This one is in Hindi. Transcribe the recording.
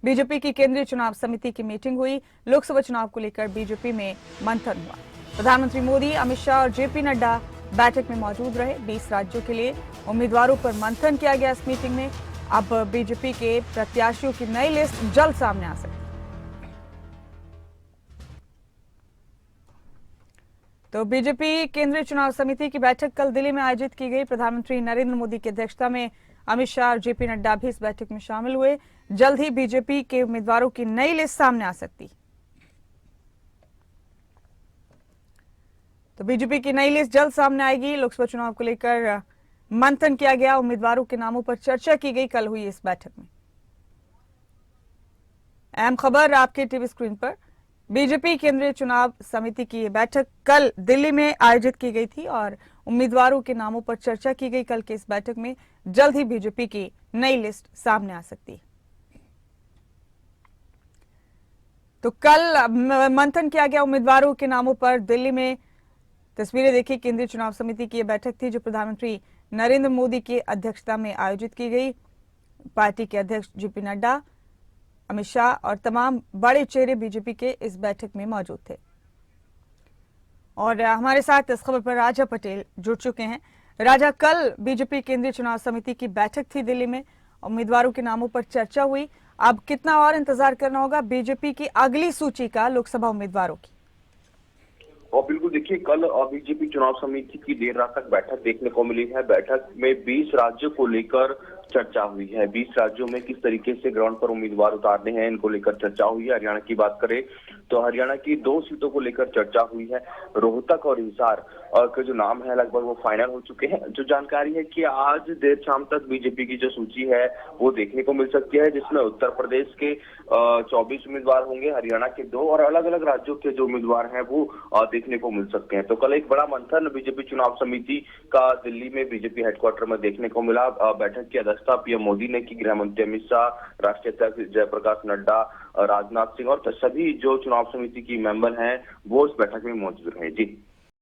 बीजेपी की केंद्रीय चुनाव समिति की मीटिंग हुई। लोकसभा चुनाव को लेकर बीजेपी में मंथन हुआ। प्रधानमंत्री मोदी, अमित शाह और जेपी नड्डा बैठक में मौजूद रहे। 20 राज्यों के लिए उम्मीदवारों पर मंथन किया गया इस मीटिंग में। अब बीजेपी के प्रत्याशियों की नई लिस्ट जल्द सामने आ सकती है। तो बीजेपी केंद्रीय चुनाव समिति की बैठक कल दिल्ली में आयोजित की गई। प्रधानमंत्री नरेंद्र मोदी की अध्यक्षता में अमित शाह और जेपी नड्डा भी इस बैठक में शामिल हुए। जल्द ही बीजेपी के उम्मीदवारों की नई लिस्ट सामने आ सकती। तो बीजेपी की नई लिस्ट जल्द सामने आएगी। लोकसभा चुनाव को लेकर मंथन किया गया, उम्मीदवारों के नामों पर चर्चा की गई कल हुई इस बैठक में। अहम खबर आपके टीवी स्क्रीन पर। बीजेपी केंद्रीय चुनाव समिति की बैठक कल दिल्ली में आयोजित की गई थी और उम्मीदवारों के नामों पर चर्चा की गई। कल की इस बैठक में जल्द ही बीजेपी की नई लिस्ट सामने आ सकती है। तो कल मंथन किया गया उम्मीदवारों के नामों पर। दिल्ली में तस्वीरें देखिए, केंद्रीय चुनाव समिति की यह बैठक थी जो प्रधानमंत्री नरेंद्र मोदी की अध्यक्षता में आयोजित की गई। पार्टी के अध्यक्ष जेपी नड्डा, अमित शाह और तमाम बड़े चेहरे बीजेपी के इस बैठक में मौजूद थे। और हमारे साथ इस खबर पर राजा पटेल जुड़ चुके हैं। राजा, कल बीजेपी केंद्रीय चुनाव समिति की बैठक थी दिल्ली में, उम्मीदवारों के नामों पर चर्चा हुई। अब कितना और इंतजार करना होगा बीजेपी की अगली सूची का लोकसभा उम्मीदवारों की? और बिल्कुल देखिए, कल बीजेपी चुनाव समिति की देर रात तक बैठक देखने को मिली है। बैठक में 20 राज्यों को लेकर चर्चा हुई है। 20 राज्यों में किस तरीके से ग्राउंड पर उम्मीदवार उतारने हैं, इनको लेकर चर्चा हुई है। हरियाणा की बात करें तो हरियाणा की 2 सीटों को लेकर चर्चा हुई है। रोहतक और हिसार के जो नाम है लगभग वो फाइनल हो चुके हैं। जो जानकारी है कि आज देर शाम तक बीजेपी की जो सूची है वो देखने को मिल सकती है, जिसमें उत्तर प्रदेश के 24 उम्मीदवार होंगे, हरियाणा के 2 और अलग अलग राज्यों के जो उम्मीदवार हैं वो देखने को मिल सकते हैं। तो कल एक बड़ा मंथन बीजेपी चुनाव समिति का दिल्ली में बीजेपी हेडक्वार्टर में देखने को मिला। बैठक की अध्यक्षता पीएम मोदी ने की। गृह मंत्री अमित शाह, राष्ट्रीय अध्यक्ष जयप्रकाश नड्डा, राजनाथ सिंह और सभी जो चुनाव समिति की मेंबर हैं वो इस बैठक में मौजूद रहे। जी।